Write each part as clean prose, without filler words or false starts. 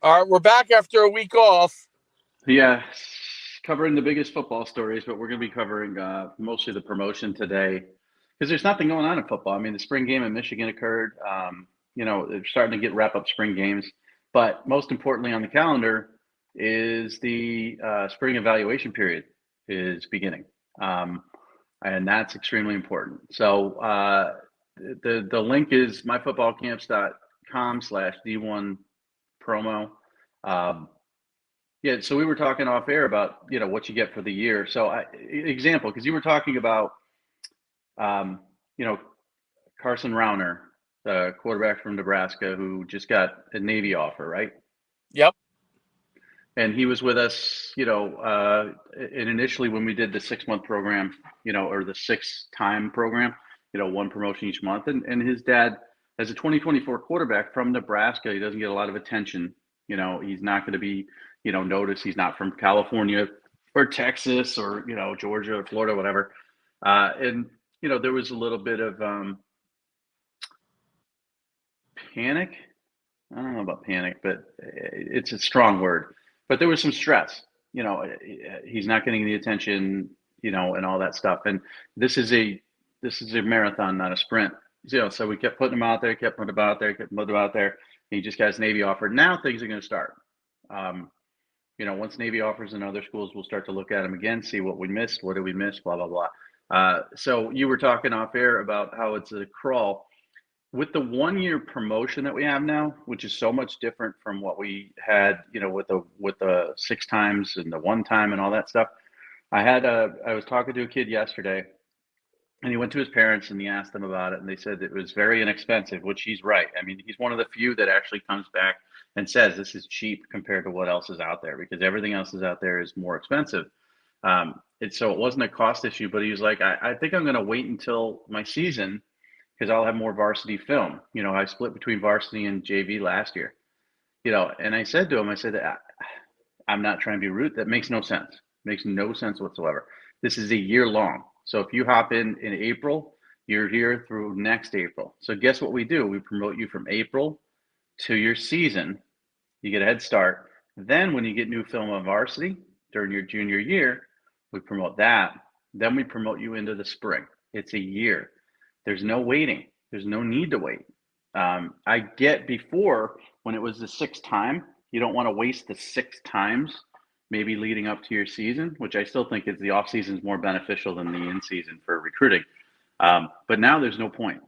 All right, we're back after a week off. Yeah, covering the biggest football stories, but we're going to be covering mostly the promotion today because there's nothing going on in football. I mean, the spring game in Michigan occurred. They're starting to get wrap up spring games, but most importantly on the calendar is the spring evaluation period is beginning, and that's extremely important. So the link is myfootballcamps.com/D1 promo. Um, yeah, so we were talking off air about what you get for the year. So example, because you were talking about um, you know Carson Rauner, the quarterback from Nebraska who just got a Navy offer, right? Yep. And he was with us, and initially when we did the 6 month program, or the 6 time program, one promotion each month, and his dad, as a 2024 quarterback from Nebraska, he doesn't get a lot of attention. He's not going to be notice. He's not from California or Texas or Georgia or Florida, whatever. And there was a little bit of panic. I don't know about panic, but it's a strong word. But there was some stress. He's not getting the attention, and all that stuff. And this is a marathon, not a sprint. So we kept putting him out there, kept putting him out there, kept putting him out there. He just got his Navy offer. Now things are going to start. Once Navy offers in other schools, we'll start to look at them again, see what we missed, what did we miss, blah, blah, blah. So you were talking off air about how it's a crawl. With the 1 year promotion that we have now, which is so much different from what we had, with the 6 times and the 1 time and all that stuff. I was talking to a kid yesterday, and he went to his parents and he asked them about it, and they said it was very inexpensive, which he's right. I mean, he's one of the few that actually comes back and says this is cheap compared to what else is out there, because everything else is out there is more expensive. So it wasn't a cost issue, but he was like, I think I'm going to wait until my season because I'll have more varsity film. I split between varsity and JV last year. And I said to him, I'm not trying to be rude. That makes no sense. Makes no sense whatsoever. This is a year long. So if you hop in April, you're here through next April. So guess what we do? We promote you from April to your season. You get a head start. Then when you get new film on varsity during your junior year, we promote that. Then we promote you into the spring. It's a year. There's no waiting. There's no need to wait. I get before when it was the 6 time, you don't want to waste the 6 times maybe leading up to your season, which I still think is the off season is more beneficial than the in season for recruiting. But now there's no point.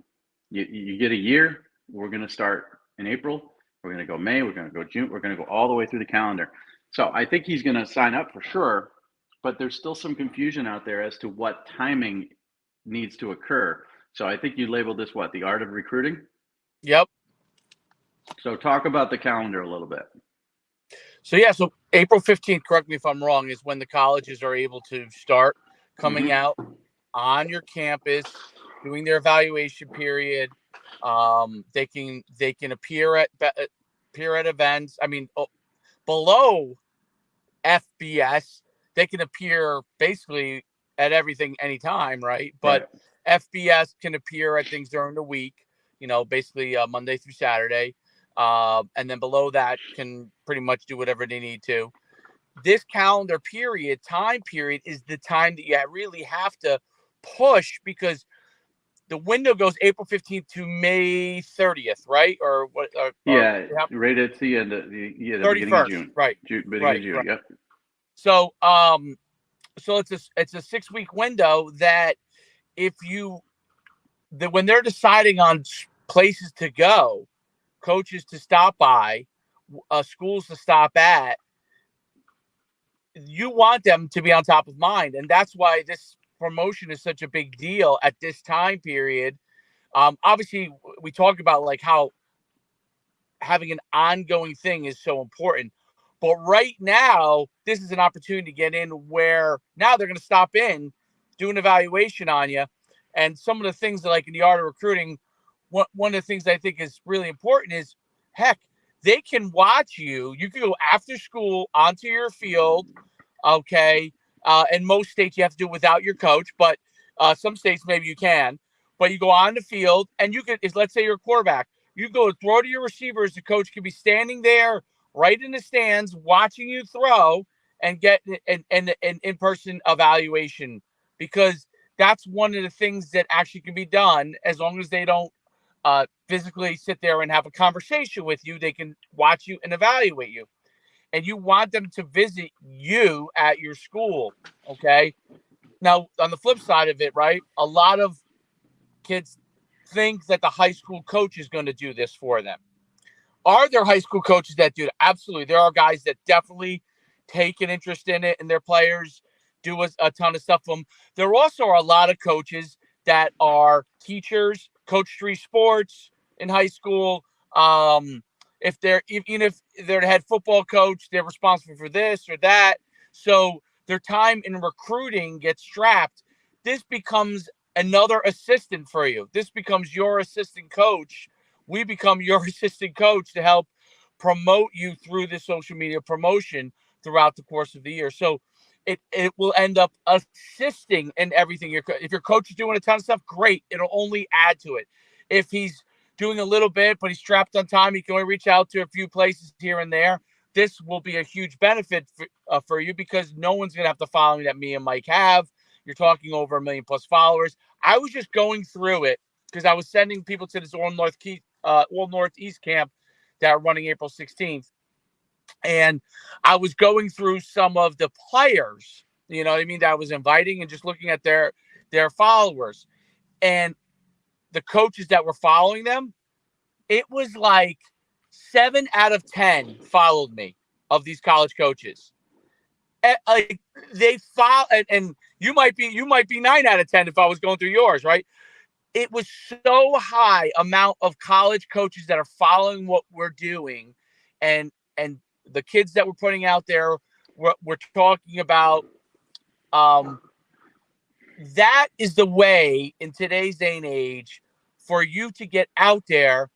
You get a year. We're going to start in April. We're going to go May. We're going to go June. We're going to go all the way through the calendar. So I think he's going to sign up for sure, but there's still some confusion out there as to what timing needs to occur. So I think you labeled this the art of recruiting? Yep. So talk about the calendar a little bit. So April 15th, correct me if I'm wrong, is when the colleges are able to start coming out on your campus, doing their evaluation period. They can appear at events. I mean, below FBS, they can appear basically at everything anytime, right? But FBS can appear at things during the week, basically Monday through Saturday. And then below that can pretty much do whatever they need to. This calendar time period is the time that you really have to push, because the window goes April 15th to May 30th, right? Or what? Right at the end of the 31st, beginning of June. Right. Beginning of June, right. Yep. So, so it's a 6-week window that when they're deciding on places to go, coaches to stop by, schools to stop at, you want them to be on top of mind. And that's why this promotion is such a big deal at this time period. Obviously, we talk about like how having an ongoing thing is so important. But right now, this is an opportunity to get in where now they're going to stop in, do an evaluation on you. And some of the things that, like in the art of recruiting, one of the things I think is really important is, heck, they can watch you. You can go after school onto your field, okay? In most states, you have to do it without your coach, but some states maybe you can. But you go on the field, and you can, let's say you're a quarterback, you go throw to your receivers. The coach could be standing there right in the stands watching you throw and get an in-person evaluation, because that's one of the things that actually can be done. As long as they don't physically sit there and have a conversation with you, they can watch you and evaluate you. And you want them to visit you at your school. Okay. Now, on the flip side of it, right, a lot of kids think that the high school coach is going to do this for them. Are there high school coaches that do that? Absolutely. There are guys that definitely take an interest in it, and their players do a ton of stuff for them. There also are a lot of coaches that are teachers, coach 3 sports in high school. If they're even if they're the head football coach, they're responsible for this or that. So their time in recruiting gets strapped. This becomes another assistant for you. This becomes your assistant coach. We become your assistant coach to help promote you through the social media promotion throughout the course of the year. So it will end up assisting in everything. If your coach is doing a ton of stuff, great. It'll only add to it. If he's doing a little bit, but he's strapped on time, he can only reach out to a few places here and there. This will be a huge benefit for you, because no one's going to have the following that me and Mike have. You're talking over 1 million plus followers. I was just going through it because I was sending people to this All Northeast camp that are running April 16th. And I was going through some of the players, you know what I mean, that I was inviting, and just looking at their followers. And the coaches that were following them, it was like 7 out of 10 followed me, of these college coaches. Like they follow, and you might be 9 out of 10 if I was going through yours, right? It was so high amount of college coaches that are following what we're doing, and the kids that we're putting out there, we're talking about. That is the way in today's day and age for you to get out there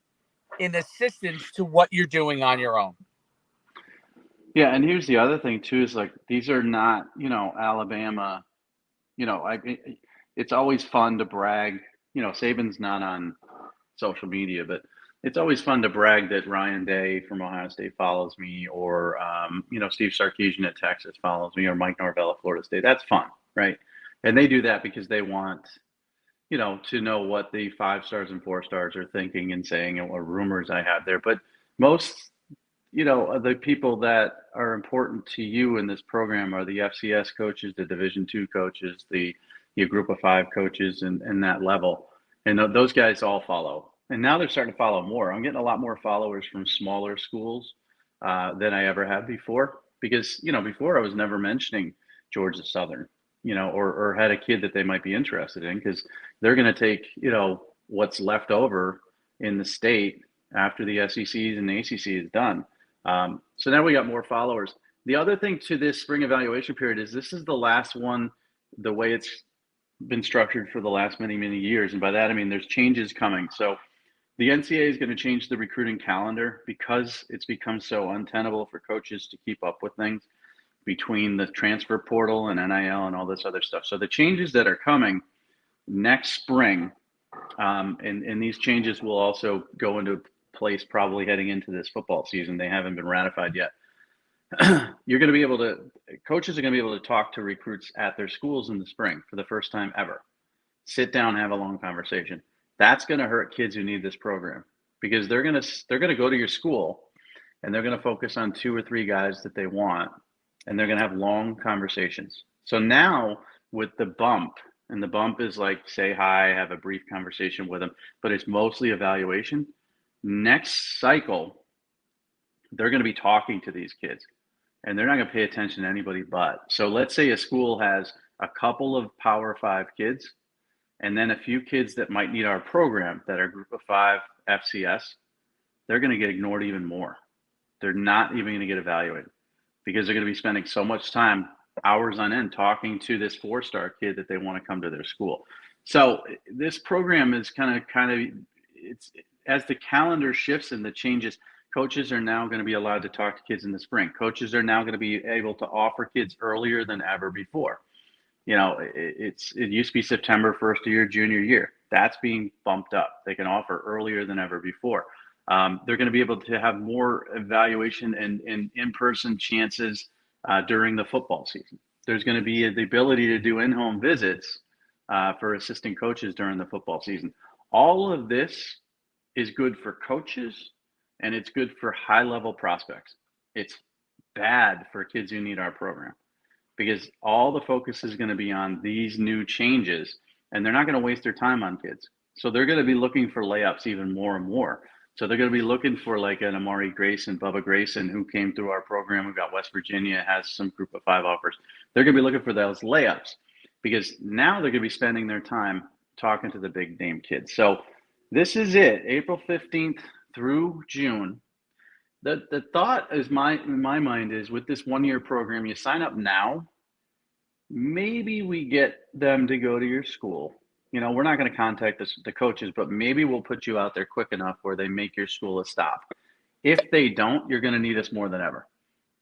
in assistance to what you're doing on your own. Yeah, and here's the other thing too is like these are not, Alabama, it's always fun to brag. Saban's not on social media, but it's always fun to brag that Ryan Day from Ohio State follows me, or Steve Sarkisian at Texas follows me, or Mike Norvell at Florida State. That's fun, right? And they do that because they want, to know what the 5 stars and 4 stars are thinking and saying, and what rumors I have there. But most, the people that are important to you in this program are the FCS coaches, the Division II coaches, the Group of 5 coaches, and that level. And those guys all follow. And now they're starting to follow more. I'm getting a lot more followers from smaller schools than I ever had before. Because, before I was never mentioning Georgia Southern, or had a kid that they might be interested in, because they're going to take, what's left over in the state after the SECs and the ACC is done. So now we got more followers. The other thing to this spring evaluation period is this is the last one, the way it's been structured for the last many, many years. And by that, I mean, there's changes coming. So the NCAA is going to change the recruiting calendar because it's become so untenable for coaches to keep up with things between the transfer portal and NIL and all this other stuff. So the changes that are coming next spring, and these changes will also go into place probably heading into this football season. They haven't been ratified yet. Coaches are going to be able to talk to recruits at their schools in the spring for the first time ever. Sit down, have a long conversation. That's going to hurt kids who need this program, because they're going to go to your school and they're going to focus on 2 or 3 guys that they want, and they're going to have long conversations. So now with the bump, and the bump is like say hi, have a brief conversation with them, but it's mostly evaluation. Next cycle, they're going to be talking to these kids, and they're not going to pay attention to anybody but. So let's say a school has a couple of Power 5 kids, and then a few kids that might need our program that are Group of 5 FCS. They're going to get ignored even more. They're not even going to get evaluated, because they're going to be spending so much time, hours on end, talking to this 4-star kid that they want to come to their school. So this program is it's as the calendar shifts and the changes, coaches are now going to be allowed to talk to kids in the spring. Coaches are now going to be able to offer kids earlier than ever before. It used to be September 1st of your junior year. That's being bumped up. They can offer earlier than ever before. They're going to be able to have more evaluation and in-person chances during the football season. There's going to be the ability to do in-home visits for assistant coaches during the football season. All of this is good for coaches and it's good for high-level prospects. It's bad for kids who need our program because all the focus is going to be on these new changes and they're not going to waste their time on kids. So they're going to be looking for layups even more and more. So they're going to be looking for like an Amari Grayson, Bubba Grayson, who came through our program. We've got West Virginia, has some group of 5 offers. They're going to be looking for those layups because now they're going to be spending their time talking to the big name kids. So this is it, April 15th through June. The thought is in my mind is with this 1-year program, you sign up now, maybe we get them to go to your school. We're not going to contact the coaches, but maybe we'll put you out there quick enough where they make your school a stop. If they don't, you're going to need us more than ever.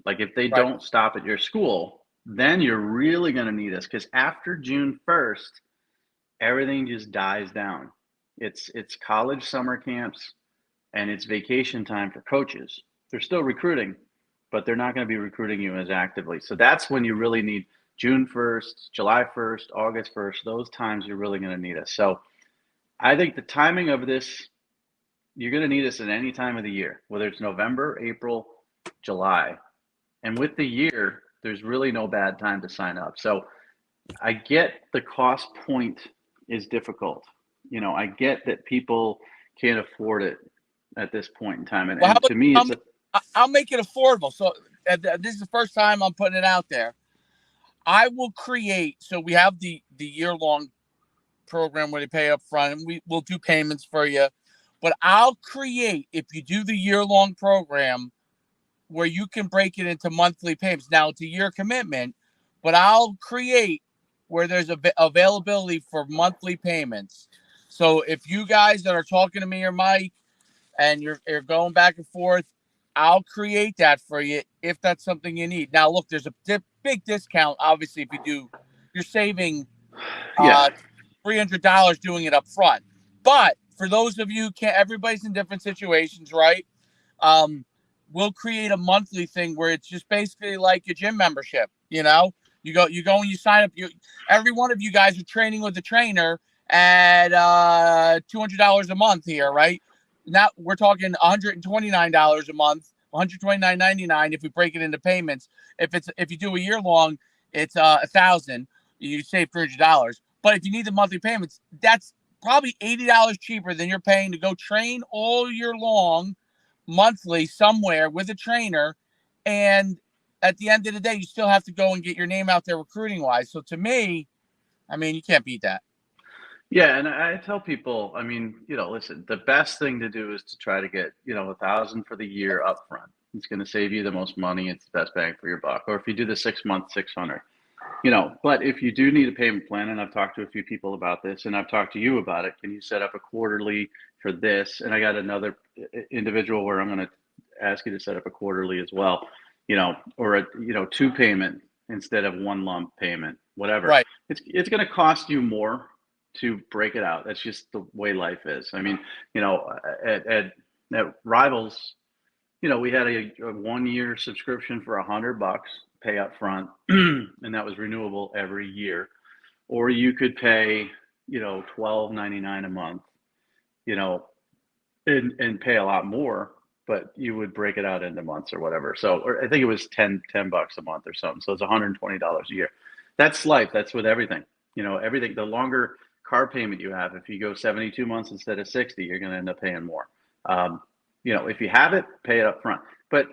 Like if they Right. don't stop at your school, then you're really going to need us because after June 1st, everything just dies down. It's college summer camps and it's vacation time for coaches. They're still recruiting, but they're not going to be recruiting you as actively. So that's when you really need June 1st, July 1st, August 1st, those times you're really going to need us. So I think the timing of this, you're going to need us at any time of the year, whether it's November, April, July. And with the year, there's really no bad time to sign up. So I get the cost point is difficult. I get that people can't afford it at this point in time. And, Well, and to me, it's I'll make it affordable. So this is the first time I'm putting it out there. I will create. So we have the year-long program where they pay up front, and we'll do payments for you. But I'll create, if you do the year-long program, where you can break it into monthly payments. Now it's a year commitment, but I'll create where there's availability for monthly payments. So if you guys that are talking to me or Mike and you're going back and forth, I'll create that for you if that's something you need. Now, look, there's a big discount. Obviously, if you do, you're saving $300 doing it up front. But for those of you can't, everybody's in different situations, right? We'll create a monthly thing where it's just basically like a gym membership. You go and you sign up. Every one of you guys are training with a trainer at $200 a month here, right? Now we're talking $129 a month, $129.99 if we break it into payments. If you do a year long, it's $1,000. You save $300. But if you need the monthly payments, that's probably $80 cheaper than you're paying to go train all year long, monthly somewhere with a trainer, and at the end of the day, you still have to go and get your name out there recruiting wise. So to me, I mean, you can't beat that. Yeah, and I tell people, I mean, listen, the best thing to do is to try to get, 1,000 for the year up front. It's going to save you the most money. It's the best bang for your buck. Or if you do the 6 month, 600, but if you do need a payment plan, and I've talked to a few people about this, and I've talked to you about it, can you set up a quarterly for this? And I got another individual where I'm going to ask you to set up a quarterly as well, or a, 2 payment instead of 1 lump payment, whatever. Right. It's going to cost you more to break it out. That's just the way life is. I mean, at Rivals, we had a 1-year subscription for $100, pay up front, and that was renewable every year. Or you could pay, $12.99 a month, and pay a lot more, but you would break it out into months or whatever. So, or I think it was $10 a month or something. So it's $120 a year. That's life. That's with everything. Everything. The longer car payment you have, if you go 72 months instead of 60, you're going to end up paying more. If you have it, pay it up front. But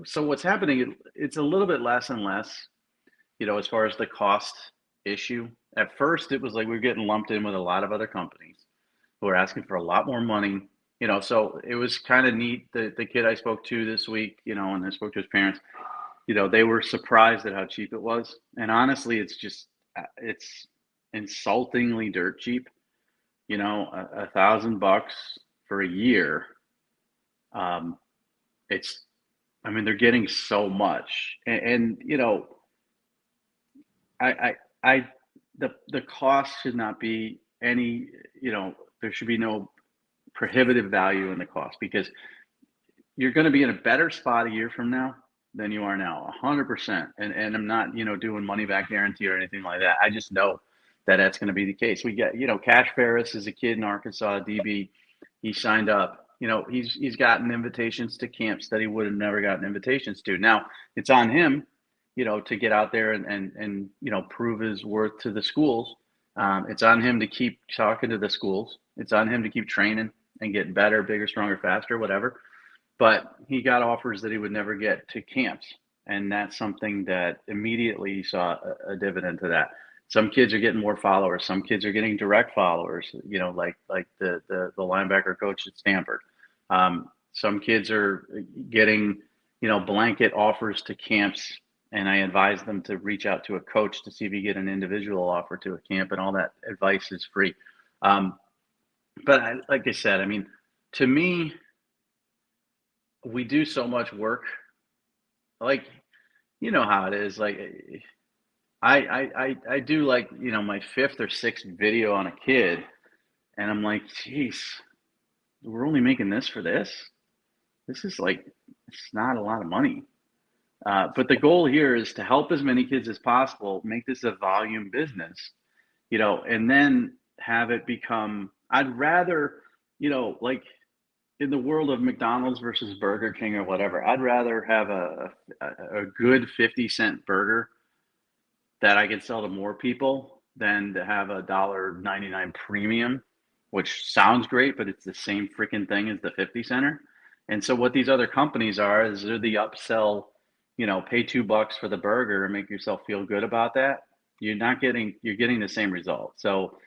so what's happening, it's a little bit less and less, as far as the cost issue. At first, it was like we were getting lumped in with a lot of other companies who were asking for a lot more money. So it was kind of neat. The kid I spoke to this week, and I spoke to his parents, they were surprised at how cheap it was. And honestly, it's insultingly dirt cheap. $1,000 for a year. They're getting so much, and the cost should not be any, there should be no prohibitive value in the cost, because you're going to be in a better spot a year from now than you are now, 100%. And I'm not, doing money back guarantee or anything like that. I just know that that's going to be the case. We get, Cash Ferris is a kid in Arkansas, DB. He signed up. He's gotten invitations to camps that he would have never gotten invitations to. Now it's on him, to get out there and prove his worth to the schools. It's on him to keep talking to the schools. It's on him to keep training and getting better, bigger, stronger, faster, whatever. But he got offers that he would never get to camps. And that's something that immediately saw a dividend to that. Some kids are getting more followers. Some kids are getting direct followers, like the linebacker coach at Stanford. Some kids are getting, blanket offers to camps. And I advise them to reach out to a coach to see if you get an individual offer to a camp, and all that advice is free. But like I said, to me, we do so much work. Like, how it is. Like, I do, like, my fifth or sixth video on a kid, and I'm like, geez, we're only making this for this. This is like, it's not a lot of money. But the goal here is to help as many kids as possible, make this a volume business, and then have it become, I'd rather, like in the world of McDonald's versus Burger King or whatever, I'd rather have a good 50-cent burger that I can sell to more people than to have a $1.99 premium, which sounds great, but it's the same freaking thing as the 50-center. And so what these other companies are is they're the upsell, pay $2 for the burger and make yourself feel good about that. You're getting the same result. So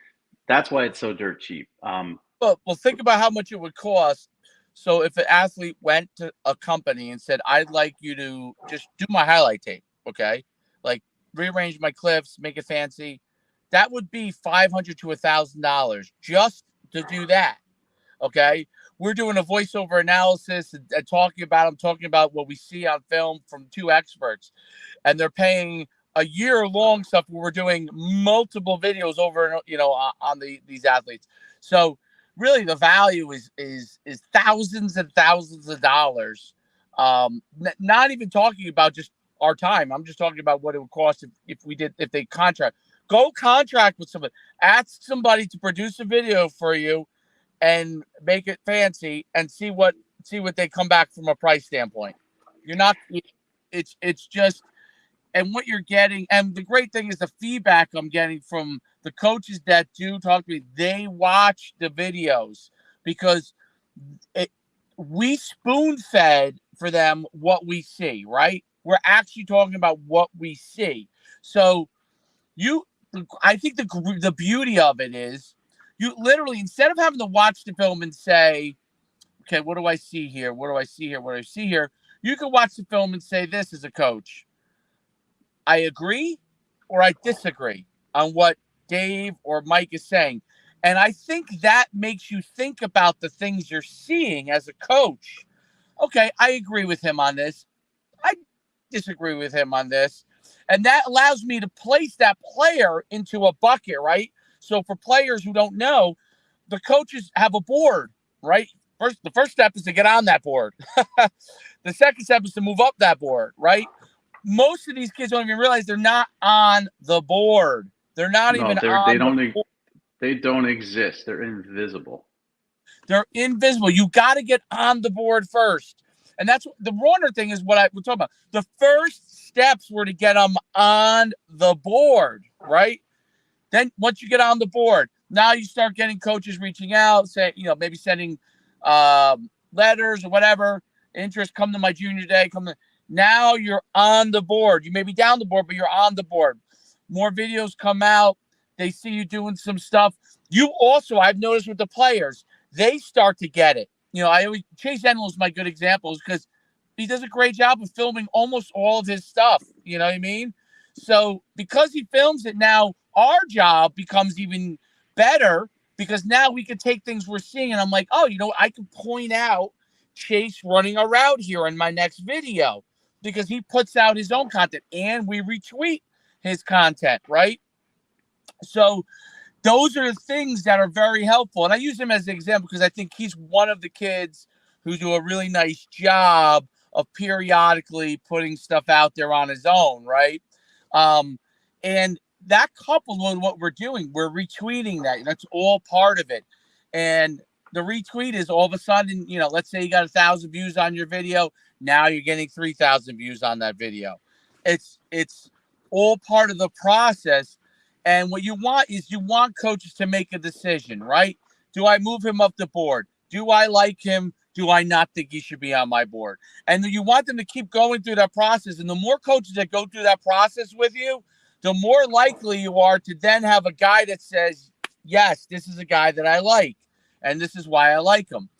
that's why it's so dirt cheap. Well, think about how much it would cost. So if an athlete went to a company and said, I'd like you to just do my highlight tape, okay? Like rearrange my clips, make it fancy. That would be $500 to $1,000 just to do that, okay? We're doing a voiceover analysis and talking about what we see on film from two experts. And they're paying a year-long stuff where we're doing multiple videos over, on these athletes. So really the value is thousands and thousands of dollars. Not even talking about just our time. I'm just talking about what it would cost if they contract. Go contract with somebody. Ask somebody to produce a video for you and make it fancy and see what they come back from a price standpoint. It's just, and what you're getting, and the great thing is the feedback I'm getting from the coaches that do talk to me, they watch the videos because we spoon-fed for them what we see, right? We're actually talking about what we see. So I think the beauty of it is you literally, instead of having to watch the film and say, okay, what do I see here? What do I see here? What do I see here? You can watch the film and say this as a coach. I agree or I disagree on what Dave or Mike is saying. And I think that makes you think about the things you're seeing as a coach. Okay, I agree with him on this. I disagree with him on this. And that allows me to place that player into a bucket, right? So for players who don't know, the coaches have a board, right? The first step is to get on that board. The second step is to move up that board, right? Most of these kids don't even realize they're not on the board. They're not even on the board. They don't exist. They're invisible. They're invisible. You got to get on the board first. And that's the Warner thing is what we're talking about. The first steps were to get them on the board, right? Then once you get on the board, now you start getting coaches reaching out, maybe sending letters or whatever. Interest, come to my junior day. Now you're on the board. You may be down the board, but you're on the board. More videos come out. They see you doing some stuff. You also, I've noticed with the players, they start to get it. Chase Enlow is my good example because he does a great job of filming almost all of his stuff. You know what I mean? So because he films it now, our job becomes even better because now we can take things we're seeing and I'm like, I can point out Chase running a route here in my next video because he puts out his own content and we retweet his content, right? So those are the things that are very helpful. And I use him as an example because I think he's one of the kids who do a really nice job of periodically putting stuff out there on his own, right? And that coupled with what we're doing, we're retweeting that. That's all part of it. And the retweet is all of a sudden, let's say you got 1,000 views on your video. Now you're getting 3,000 views on that video. It's all part of the process. And what you want coaches to make a decision, right? Do I move him up the board? Do I like him? Do I not think he should be on my board? And you want them to keep going through that process. And the more coaches that go through that process with you, the more likely you are to then have a guy that says, yes, this is a guy that I like, and this is why I like him.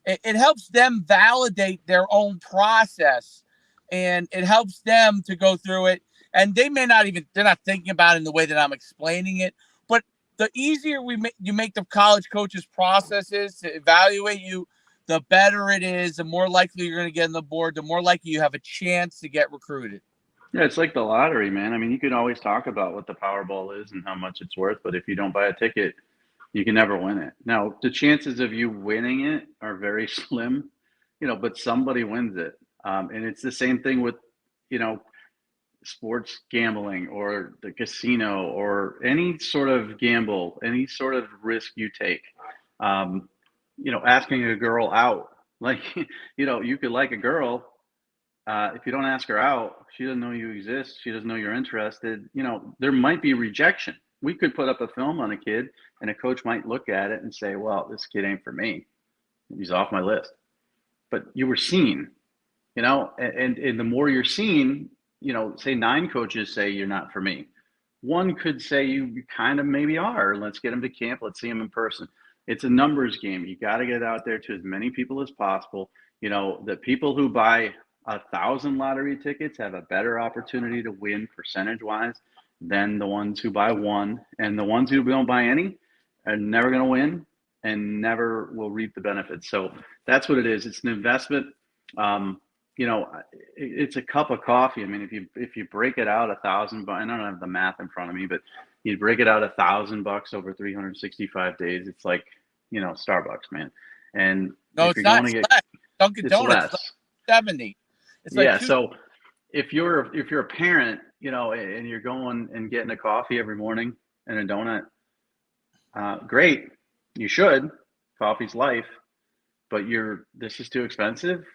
It helps them validate their own process, and it helps them to go through it. And they're not thinking about it in the way that I'm explaining it. But the easier you make the college coaches' processes to evaluate you, the better it is, the more likely you're going to get on the board, the more likely you have a chance to get recruited. Yeah, it's like the lottery, man. I mean, you can always talk about what the Powerball is and how much it's worth, but if you don't buy a ticket, you can never win it. Now, the chances of you winning it are very slim, but somebody wins it. And it's the same thing with, sports gambling or the casino or any sort of gamble, any sort of risk you take. Asking a girl out, like, you could like a girl. If you don't ask her out, she doesn't know you exist. She doesn't know you're interested. There might be rejection. We could put up a film on a kid and a coach might look at it and say, well, this kid ain't for me. He's off my list. But you were seen, and the more you're seen, say 9 coaches say you're not for me. One could say you kind of maybe are. Let's get him to camp. Let's see him in person. It's a numbers game. You got to get out there to as many people as possible. The people who buy 1,000 lottery tickets have a better opportunity to win percentage-wise than the ones who buy one. And the ones who don't buy any are never going to win and never will reap the benefits. So that's what it is. It's an investment. It's a cup of coffee. I mean, if you break it out $1,000, I don't have the math in front of me, but you break it out $1,000 over 365 days. It's like, Starbucks, man. And no, if it's you're not. going to It's get less. Dunkin' Donuts, less. like 70. It's like So if you're a parent, and you're going and getting a coffee every morning and a donut, great. You should. Coffee's life. But this is too expensive.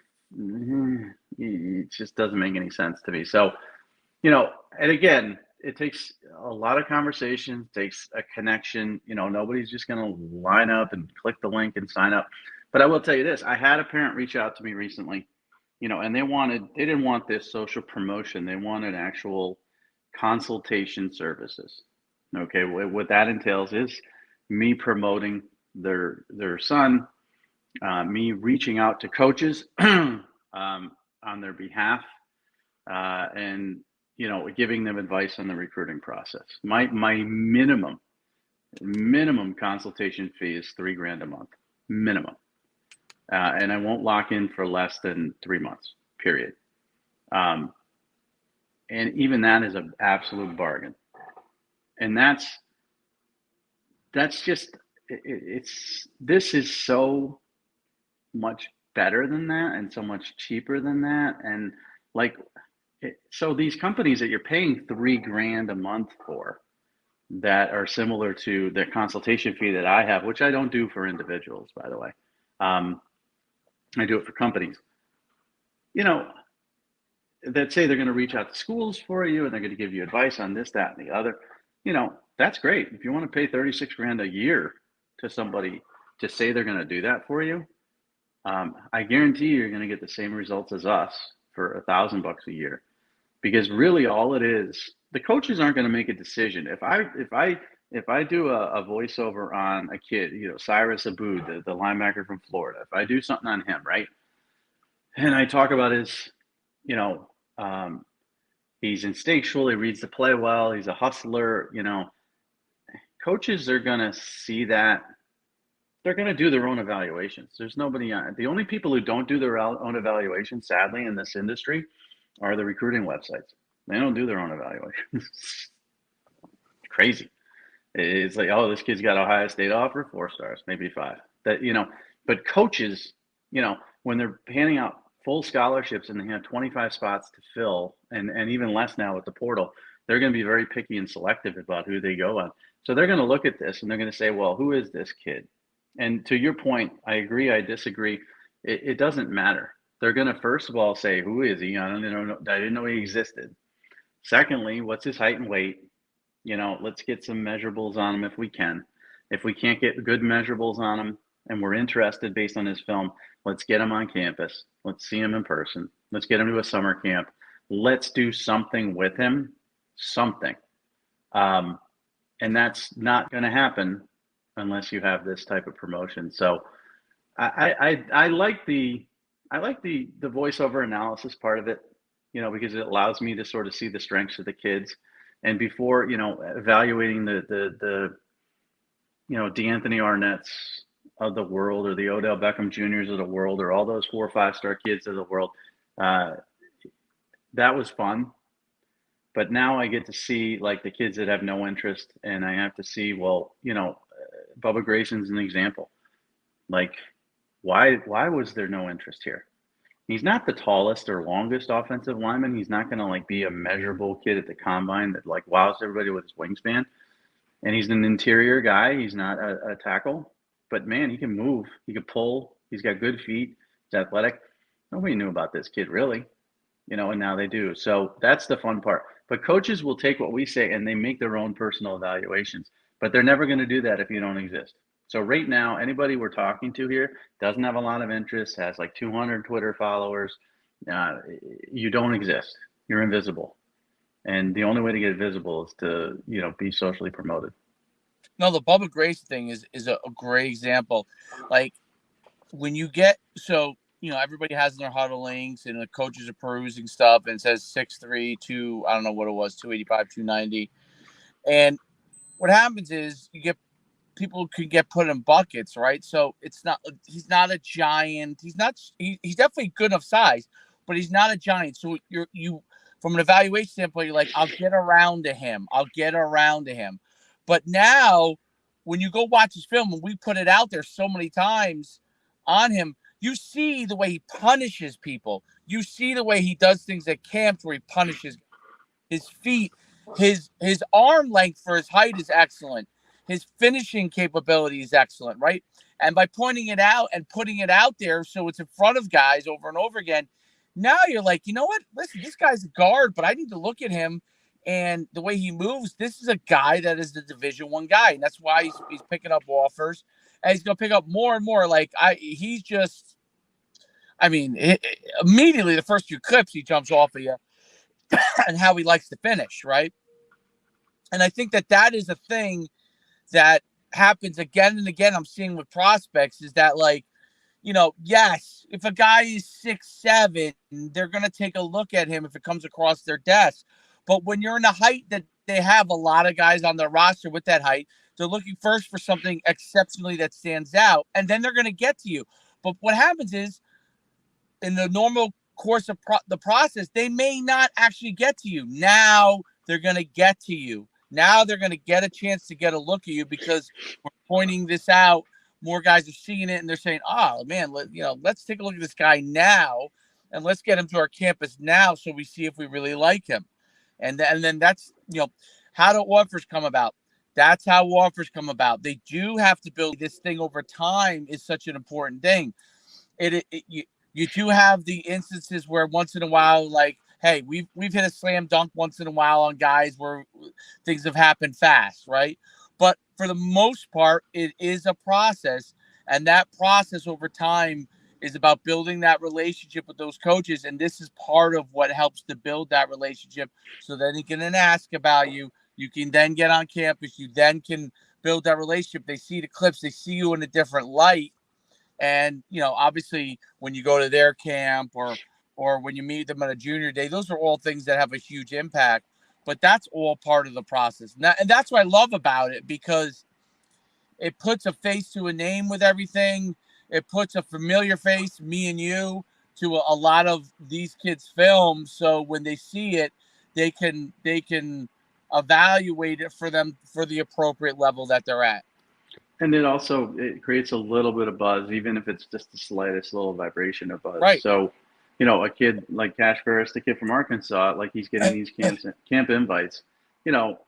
It just doesn't make any sense to me. So, and again, it takes a lot of conversation, takes a connection. Nobody's just going to line up and click the link and sign up. But I will tell you this, I had a parent reach out to me recently, and they didn't want this social promotion. They wanted actual consultation services. Okay. What that entails is me promoting their son, me reaching out to coaches on their behalf, and giving them advice on the recruiting process. My minimum consultation fee is $3,000 a month, minimum, and I won't lock in for less than 3 months. Period. And even that is an absolute bargain. And that's just this is so much better than that and so much cheaper than that. And so these companies that you're paying $3,000 a month for that are similar to the consultation fee that I have, which I don't do for individuals, by the way. I do it for companies, that say they're going to reach out to schools for you and they're going to give you advice on this, that, and the other. That's great. If you want to pay $36,000 a year to somebody to say they're going to do that for you, I guarantee you're going to get the same results as us for $1,000 a year, because really all it is, the coaches aren't going to make a decision. If I do a voiceover on a kid, Cyrus Aboud, the linebacker from Florida, if I do something on him, right, and I talk about his, he's instinctual, he reads the play well, he's a hustler, coaches are going to see that. They're going to do their own evaluations. There's nobody on. The only people who don't do their own evaluations, sadly, in this industry are the recruiting websites. They don't do their own evaluations. Crazy. It's like, oh, this kid's got Ohio State offer, 4 stars, maybe 5. That but coaches, when they're handing out full scholarships and they have 25 spots to fill, and even less now with the portal, they're going to be very picky and selective about who they go on. So they're going to look at this and they're going to say, well, who is this kid? And to your point, I agree, I disagree. It doesn't matter. They're going to first of all say, who is he? I didn't know he existed. Secondly, what's his height and weight? Let's get some measurables on him if we can. If we can't get good measurables on him and we're interested based on his film, let's get him on campus. Let's see him in person. Let's get him to a summer camp. Let's do something with him, something. And that's not going to happen unless you have this type of promotion. So I like the voiceover analysis part of it, because it allows me to sort of see the strengths of the kids. And before, evaluating the D'Anthony Arnett's of the world, or the Odell Beckham Juniors of the world, or all those 4 or 5-star kids of the world, that was fun. But now I get to see like the kids that have no interest, and I have to see, well, Bubba Grayson's an example. Like, why was there no interest here? He's not the tallest or longest offensive lineman. He's not going to like be a measurable kid at the combine that like wows everybody with his wingspan. And he's an interior guy. He's not a tackle, but man, he can move. He can pull. He's got good feet. He's athletic. Nobody knew about this kid really, and now they do. So that's the fun part. But coaches will take what we say and they make their own personal evaluations, but they're never going to do that if you don't exist. So right now, anybody we're talking to here doesn't have a lot of interest, has like 200 Twitter followers. You don't exist. You're invisible. And the only way to get visible is to, be socially promoted. No, the Bubba Grayson thing is a great example. Like when you get, everybody has their huddle links and the coaches are perusing stuff and it says 6'3", 2, I don't know what it was, 285, 290. And what happens is people can get put in buckets, right? So he's not a giant. He's definitely good enough size, but he's not a giant. So you from an evaluation standpoint, you're like, I'll get around to him. But now when you go watch his film, and we put it out there so many times on him, you see the way he punishes people. You see the way he does things at camps where he punishes his feet. His arm length for his height is excellent. His finishing capability is excellent, right? And by pointing it out and putting it out there so it's in front of guys over and over again, now you're like, you know what? Listen, this guy's a guard, but I need to look at him and the way he moves. This is a guy that is the Division I guy, and that's why he's picking up offers, and he's going to pick up more and more. Immediately the first few clips he jumps off of you and how he likes to finish, right? And I think that is a thing that happens again and again. I'm seeing with prospects is that, like, yes, if a guy is 6'7", they're going to take a look at him if it comes across their desk. But when you're in the height that they have a lot of guys on their roster with that height, they're looking first for something exceptionally that stands out, and then they're going to get to you. But what happens is, in the normal course of the process, they may not actually get to you. Now they're going to get to you. Now they're going to get a chance to get a look at you because we're pointing this out. More guys are seeing it and they're saying, "Oh man, let's take a look at this guy now, and let's get him to our campus now, so we see if we really like him." And then that's how do offers come about? That's how offers come about. They do have to build this thing over time. Is such an important thing. You do have the instances where once in a while, like, hey, we've hit a slam dunk once in a while on guys where things have happened fast, right? But for the most part, it is a process, and that process over time is about building that relationship with those coaches, and this is part of what helps to build that relationship, so then he can then ask about you. You can then get on campus. You then can build that relationship. They see the clips. They see you in a different light. And, obviously when you go to their camp or when you meet them on a junior day, those are all things that have a huge impact, but that's all part of the process. And that's what I love about it, because it puts a face to a name with everything. It puts a familiar face, me and you, to a lot of these kids' films. So when they see it, they can evaluate it for them for the appropriate level that they're at. And it creates a little bit of buzz, even if it's just the slightest little vibration of buzz. Right. So, a kid like Cash Ferris, the kid from Arkansas, like he's getting these camp invites.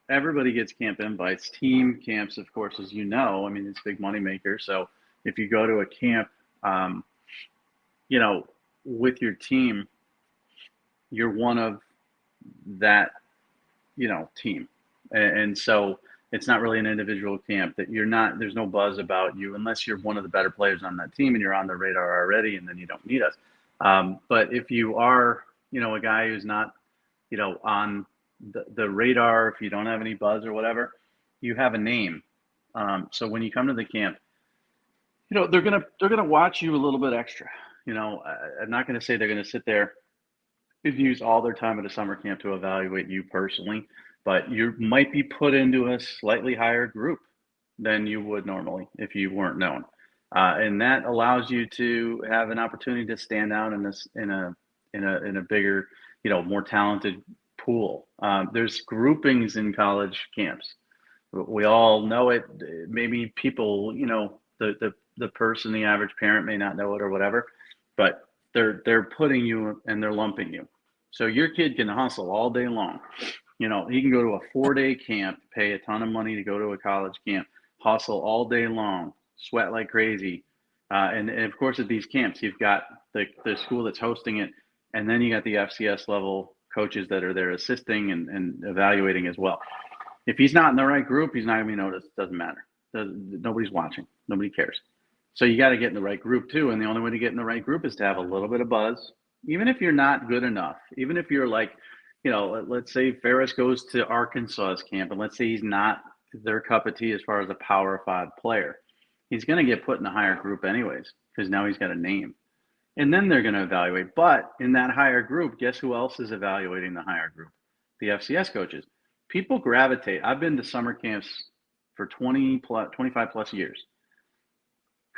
Everybody gets camp invites. Team camps, of course, as you know, I mean, it's a big moneymaker. So if you go to a camp, with your team, you're one of that, team. And so it's not really an individual camp that there's no buzz about you unless you're one of the better players on that team and you're on the radar already, and then you don't need us. But if you are, a guy who's not, on the radar, if you don't have any buzz or whatever, you have a name. So when you come to the camp, they're gonna watch you a little bit extra. I'm not gonna say they're gonna sit there and use all their time at a summer camp to evaluate you personally, but you might be put into a slightly higher group than you would normally if you weren't known. And that allows you to have an opportunity to stand out in a bigger, more talented pool. There's groupings in college camps. We all know it. Maybe people, the person, the average parent may not know it or whatever, but they're putting you and they're lumping you. So your kid can hustle all day long. He can go to a 4-day camp, pay a ton of money to go to a college camp, hustle all day long, sweat like crazy. And of course, at these camps, you've got the school that's hosting it, and then you got the FCS level coaches that are there assisting and evaluating as well. If he's not in the right group, he's not going to be noticed. It doesn't matter. Nobody's watching. Nobody cares. So you got to get in the right group too. And the only way to get in the right group is to have a little bit of buzz, even if you're not good enough, even if you're like, let's say Ferris goes to Arkansas's camp, and let's say he's not their cup of tea as far as a Power 5 player. He's going to get put in a higher group anyways, because now he's got a name. And then they're going to evaluate. But in that higher group, guess who else is evaluating the higher group? The FCS coaches. People gravitate. I've been to summer camps for 25 plus years.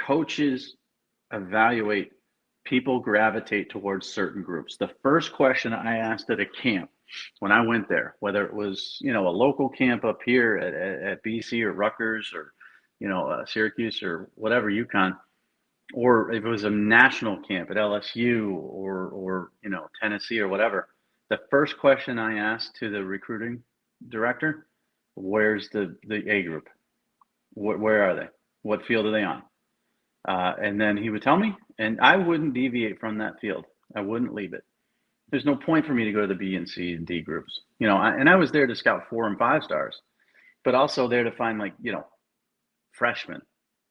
Coaches evaluate. People gravitate towards certain groups. The first question I asked at a camp when I went there, whether it was, a local camp up here at BC or Rutgers or, Syracuse or whatever, UConn, or if it was a national camp at LSU or Tennessee or whatever, the first question I asked to the recruiting director, where's the A group? Where are they? What field are they on? And then he would tell me, and I wouldn't deviate from that field. I wouldn't leave it. There's no point for me to go to the B and C and D groups. And I was there to scout 4 and 5 stars, but also there to find freshmen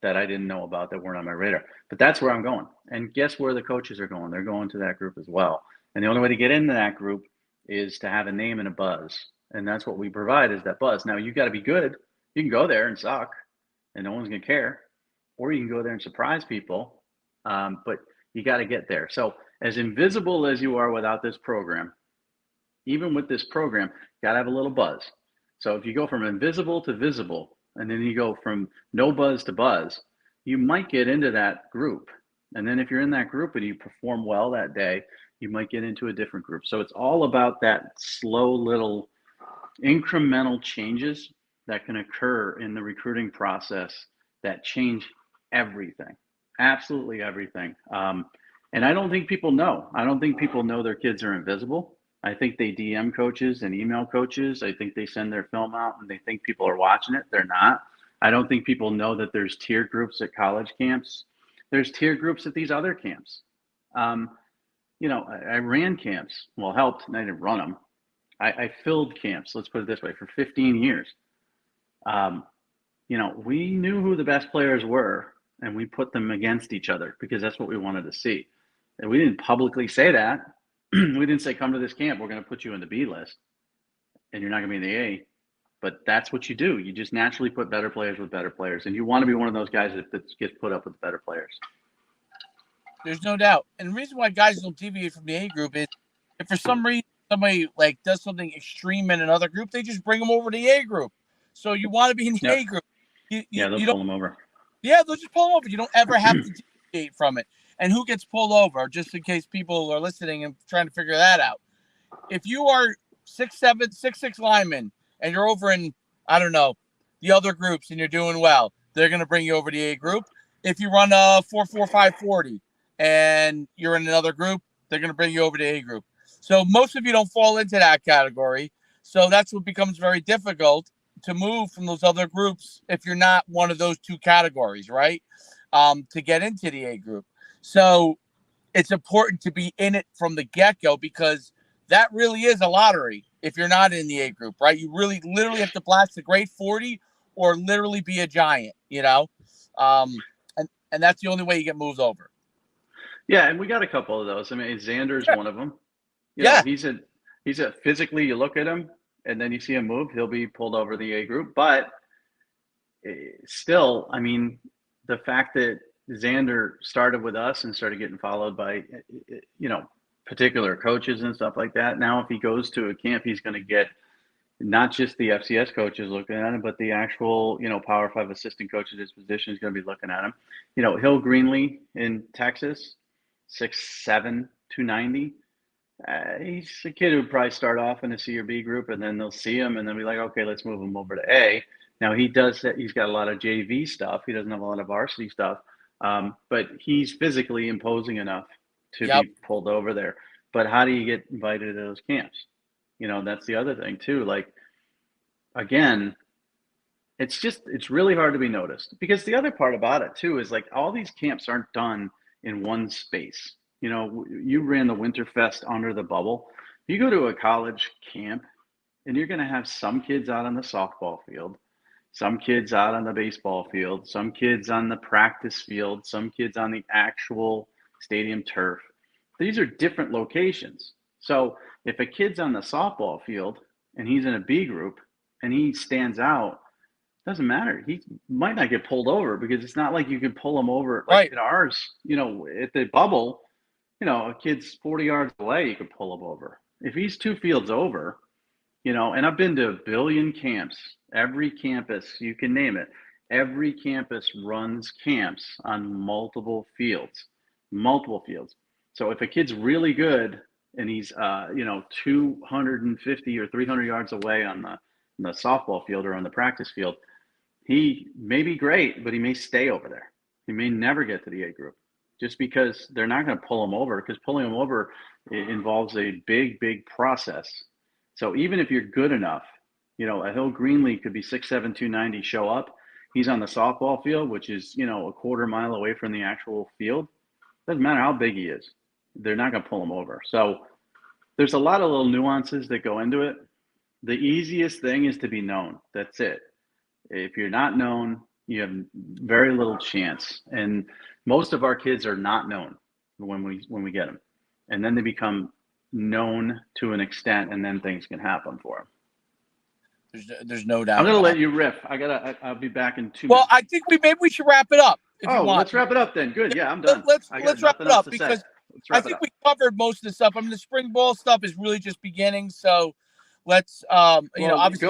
that I didn't know about that weren't on my radar. But that's where I'm going. And guess where the coaches are going? They're going to that group as well. And the only way to get into that group is to have a name and a buzz. And that's what we provide, is that buzz. Now, you got to be good. You can go there and suck, and no one's going to care. Or you can go there and surprise people, but you got to get there. So as invisible as you are without this program, even with this program, you got to have a little buzz. So if you go from invisible to visible, and then you go from no buzz to buzz, you might get into that group. And then if you're in that group and you perform well that day, you might get into a different group. So it's all about that slow little incremental changes that can occur in the recruiting process that change everything, absolutely everything. And I don't think people know. I don't think people know their kids are invisible. I think they DM coaches and email coaches. I think they send their film out and they think people are watching it. They're not. I don't think people know that there's tier groups at college camps. There's tier groups at these other camps. I ran camps. Well, helped, and I didn't run them. I filled camps, let's put it this way, for 15 years. We knew who the best players were, and we put them against each other because that's what we wanted to see. And we didn't publicly say that. We didn't say, come to this camp, we're going to put you in the B list, and you're not going to be in the A. But that's what you do. You just naturally put better players with better players, and you want to be one of those guys that gets put up with better players. There's no doubt. And the reason why guys don't deviate from the A group is if for some reason somebody does something extreme in another group, they just bring them over to the A group. So you want to be in the A group. They'll pull them over. Yeah, they'll just pull them over. You don't ever have to deviate from it. And who gets pulled over, just in case people are listening and trying to figure that out. If you are 6'7", 6'6" lineman, and you're over in, I don't know, the other groups and you're doing well, they're going to bring you over to the A group. If you run a 4.4540 and you're in another group, they're going to bring you over to A group. So most of you don't fall into that category. So that's what becomes very difficult to move from those other groups if you're not one of those two categories, right? To get into the A group. So it's important to be in it from the get-go, because that really is a lottery if you're not in the A group, right? You really literally have to blast the grade 40 or literally be a giant, you know? And that's the only way you get moved over. Yeah, and we got a couple of those. I mean, Xander's one of them. You Yeah. know, he's a physically, you look at him and then you see him move, he'll be pulled over the A group. But still, I mean, the fact that Xander started with us and started getting followed by, you know, particular coaches and stuff like that. Now, if he goes to a camp, he's going to get not just the FCS coaches looking at him, but the actual, you know, Power 5 assistant coach at his position is going to be looking at him. You know, Hill Greenlee in Texas, 6'7", 290. He's a kid who would probably start off in a C or B group, and then they'll see him and they'll be like, okay, let's move him over to A. Now, he does that. He's got a lot of JV stuff. He doesn't have a lot of varsity stuff, but he's physically imposing enough to be pulled over there. But how do you get invited to those camps? You know, that's the other thing too. Like, again, it's really hard to be noticed, because the other part about it too is like all these camps aren't done in one space. You know, you ran the Winterfest under the bubble. You go to a college camp and you're going to have some kids out on the softball field, some kids out on the baseball field, some kids on the practice field, some kids on the actual stadium turf. These are different locations. So if a kid's on the softball field and he's in a B group and he stands out, doesn't matter. He might not get pulled over, because it's not like you can pull him over. Like at ours, you know, at the bubble, you know, a kid's 40 yards away, you could pull him over. If he's 2 fields over, you know, and I've been to a billion camps, every campus, you can name it. Every campus runs camps on multiple fields. So if a kid's really good and he's, you know, 250 or 300 yards away on the softball field or on the practice field, he may be great, but he may stay over there. He may never get to the A group, just because they're not going to pull him over, because pulling him over involves a big, big process. So even if you're good enough, you know, a Hill Greenlee could be 6'7", 290, show up. He's on the softball field, which is, you know, a quarter mile away from the actual field. Doesn't matter how big he is. They're not going to pull him over. So there's a lot of little nuances that go into it. The easiest thing is to be known. That's it. If you're not known, you have very little chance. And most of our kids are not known when we get them. And then they become known to an extent, and then things can happen for them. There's no doubt. I'm going to let you riff. I'll be back in 2 minutes. Well, I think maybe we should wrap it up. If you want. Let's wrap it up then. Good. Yeah, I'm done. Let's wrap it up, because I think we covered most of the stuff. I mean, the spring ball stuff is really just beginning. So let's, you know, obviously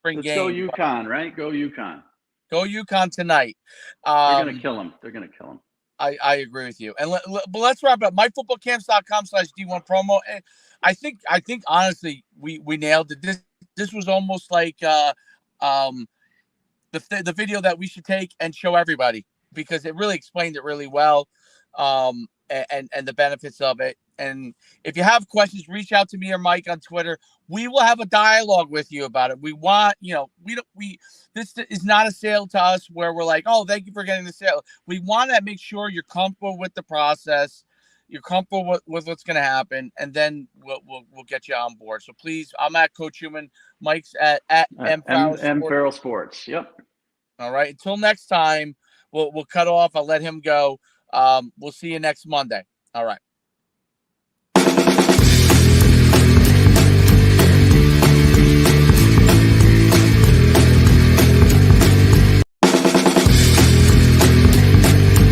let's go UConn, right? Go UConn. Go UConn tonight. They're going to kill them. They're going to kill them. I agree with you. And but let's wrap it up. myfootballcamps.com/D1 promo. And I think honestly we nailed it. This was almost like the video that we should take and show everybody, because it really explained it really well, and the benefits of it. And if you have questions, reach out to me or Mike on Twitter. We will have a dialogue with you about it. We want, you know, this is not a sale to us where we're like, oh, thank you for getting the sale. We want to make sure you're comfortable with the process. You're comfortable with what's going to happen, and then we'll get you on board. So please, I'm at Coach Schuman. Mike's at M Farrell Sports. Yep. All right. Until next time, we'll cut off. I'll let him go. We'll see you next Monday. All right.